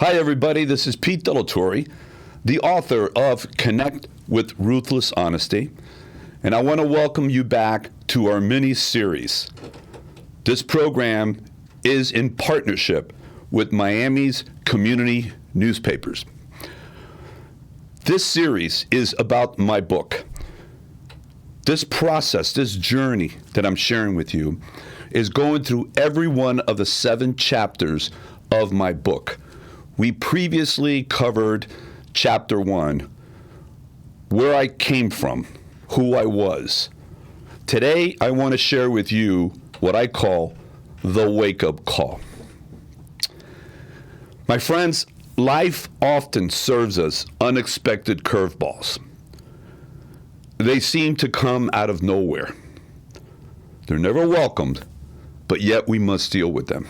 Hi, everybody. This is Pete Torre, the author of Connect with Ruthless Honesty, and I want to welcome you back to our mini-series. This program is in partnership with Miami's community newspapers. This series is about my book. This process, this journey that I'm sharing with you is going through every one of the 7 chapters of my book. We previously covered chapter 1, where I came from, who I was. Today, I want to share with you what I call the wake-up call. My friends, life often serves us unexpected curveballs. They seem to come out of nowhere. They're never welcomed, but yet we must deal with them.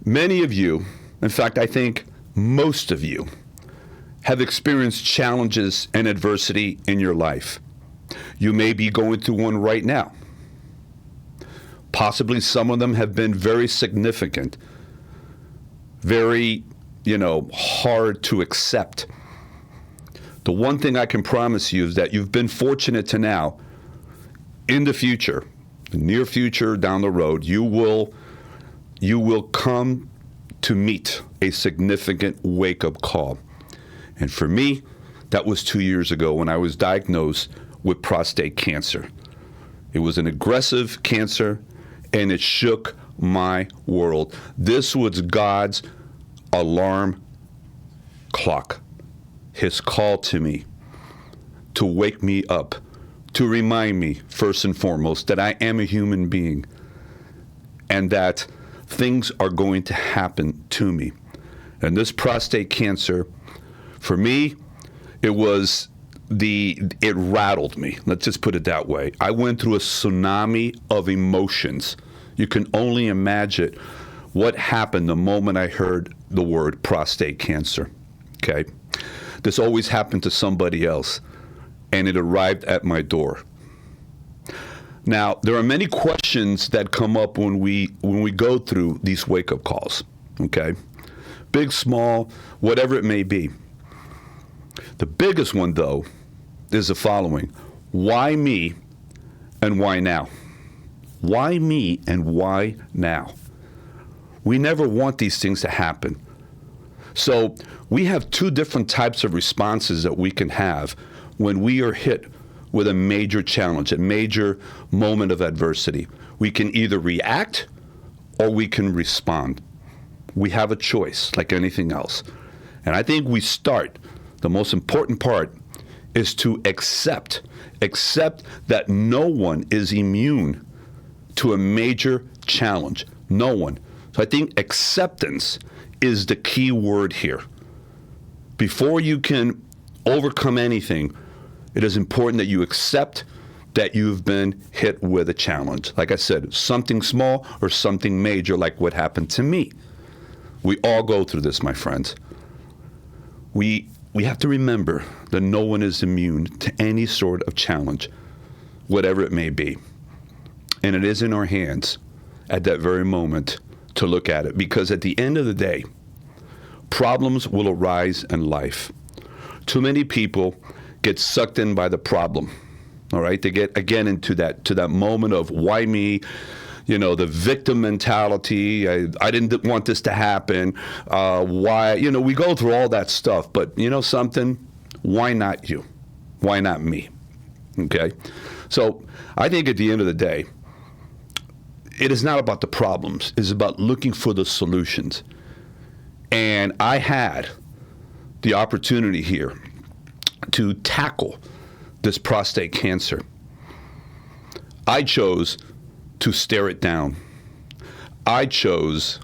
Many of you, in fact, I think most of you, have experienced challenges and adversity in your life. You may be going through one right now. Possibly some of them have been very significant, very, hard to accept. The one thing I can promise you is that you've been fortunate to now, in the future, the near future, down the road, you will come to meet a significant wake-up call. And for me, that was 2 years ago when I was diagnosed with prostate cancer. It was an aggressive cancer, and it shook my world. This was God's alarm clock, his call to me, to wake me up, to remind me, first and foremost, that I am a human being and that things are going to happen to me. And this prostate cancer, for me, it rattled me. Let's just put it that way. I went through a tsunami of emotions. You can only imagine what happened the moment I heard the word prostate cancer. Okay? This always happened to somebody else, and it arrived at my door. Now, there are many questions that come up when we go through these wake-up calls, okay? Big, small, whatever it may be. The biggest one, though, is the following. Why me and why now? Why me and why now? We never want these things to happen. So we have 2 different types of responses that we can have when we are hit with a major challenge, a major moment of adversity. We can either react or we can respond. We have a choice like anything else. And I think the most important part is to accept that no one is immune to a major challenge. No one. So I think acceptance is the key word here. Before you can overcome anything, it is important that you accept that you've been hit with a challenge. Like I said, something small or something major, like what happened to me. We all go through this, my friends. We have to remember that no one is immune to any sort of challenge, whatever it may be. And it is in our hands at that very moment to look at it, because at the end of the day, problems will arise in life. Too many people get sucked in by the problem. All right, they get again into that moment of why me, the victim mentality. I didn't want this to happen. Why? We go through all that stuff. But something? Why not you? Why not me? Okay. So I think at the end of the day, it is not about the problems. It's about looking for the solutions. And I had the opportunity here to tackle this prostate cancer. I chose to stare it down. I chose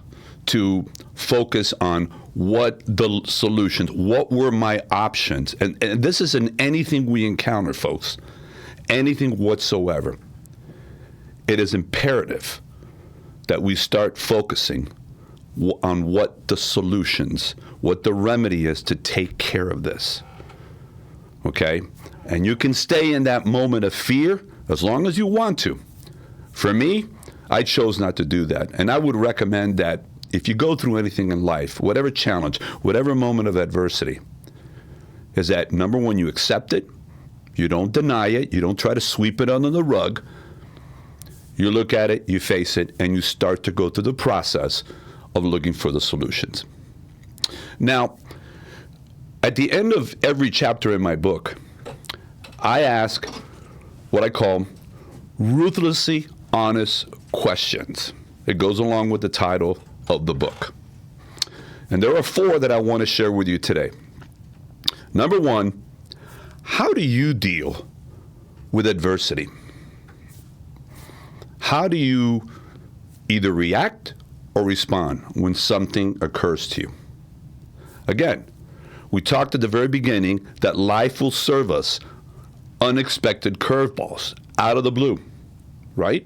to focus on what the solutions, what were my options. And this is in anything we encounter, folks, anything whatsoever. It is imperative that we start focusing on what the solutions, what the remedy is to take care of this. Okay? And you can stay in that moment of fear as long as you want to. For me, I chose not to do that. And I would recommend that if you go through anything in life, whatever challenge, whatever moment of adversity, is that number one, you accept it, you don't deny it, you don't try to sweep it under the rug. You look at it, you face it, and you start to go through the process of looking for the solutions. Now, at the end of every chapter in my book, I ask what I call ruthlessly honest questions. It goes along with the title of the book. And there are 4 that I want to share with you today. Number 1, how do you deal with adversity? How do you either react or respond when something occurs to you? Again, we talked at the very beginning that life will serve us unexpected curveballs out of the blue, right?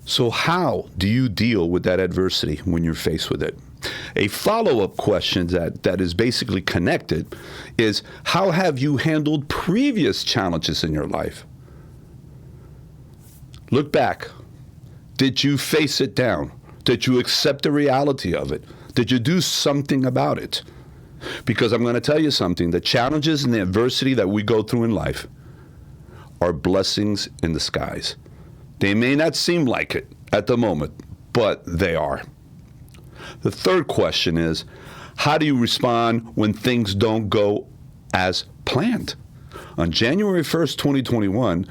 So how do you deal with that adversity when you're faced with it? A follow-up question that is basically connected is, how have you handled previous challenges in your life? Look back. Did you face it down? Did you accept the reality of it? Did you do something about it? Because I'm going to tell you something, the challenges and the adversity that we go through in life are blessings in disguise. They may not seem like it at the moment, but they are. The third question is, how do you respond when things don't go as planned? On January 1st, 2021,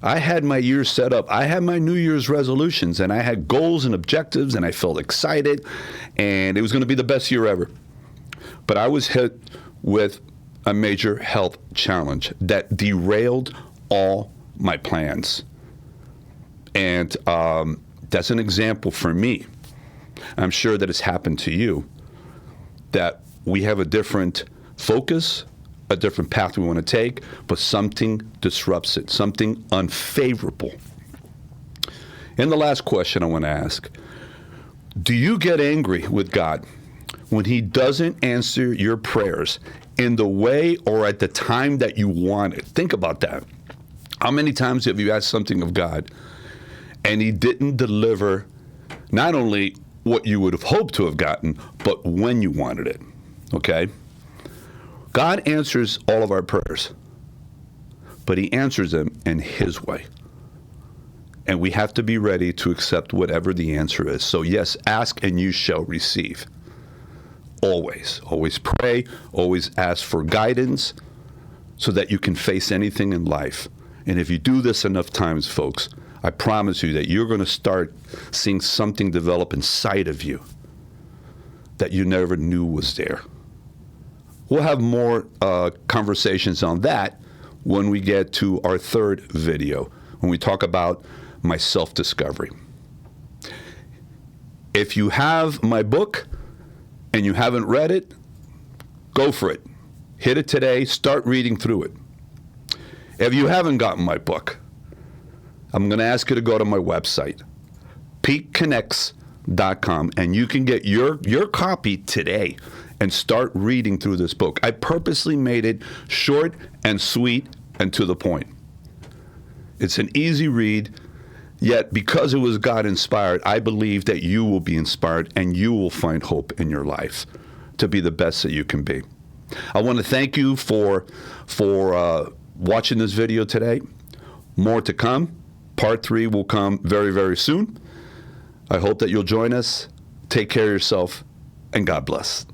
I had my year set up. I had my New Year's resolutions, and I had goals and objectives, and I felt excited, and it was going to be the best year ever. But I was hit with a major health challenge that derailed all my plans. And that's an example for me. I'm sure that it's happened to you, that we have a different focus, a different path we want to take, but something disrupts it, something unfavorable. And the last question I want to ask, do you get angry with God when he doesn't answer your prayers in the way or at the time that you want it? Think about that. How many times have you asked something of God and he didn't deliver not only what you would have hoped to have gotten, but when you wanted it, okay? God answers all of our prayers, but he answers them in his way. And we have to be ready to accept whatever the answer is. So yes, ask and you shall receive. Always. Always pray, always ask for guidance so that you can face anything in life. And if you do this enough times, folks, I promise you that you're going to start seeing something develop inside of you that you never knew was there. We'll have more conversations on that when we get to our third video, when we talk about my self-discovery. If you have my book and you haven't read it, go for it. Hit it today. Start reading through it. If you haven't gotten my book, I'm going to ask you to go to my website, peakconnects.com, and you can get your copy today and start reading through this book. I purposely made it short and sweet and to the point. It's an easy read, yet because it was God-inspired, I believe that you will be inspired and you will find hope in your life to be the best that you can be. I want to thank you for watching this video today. More to come. Part 3 will come very, very soon. I hope that you'll join us. Take care of yourself, and God bless.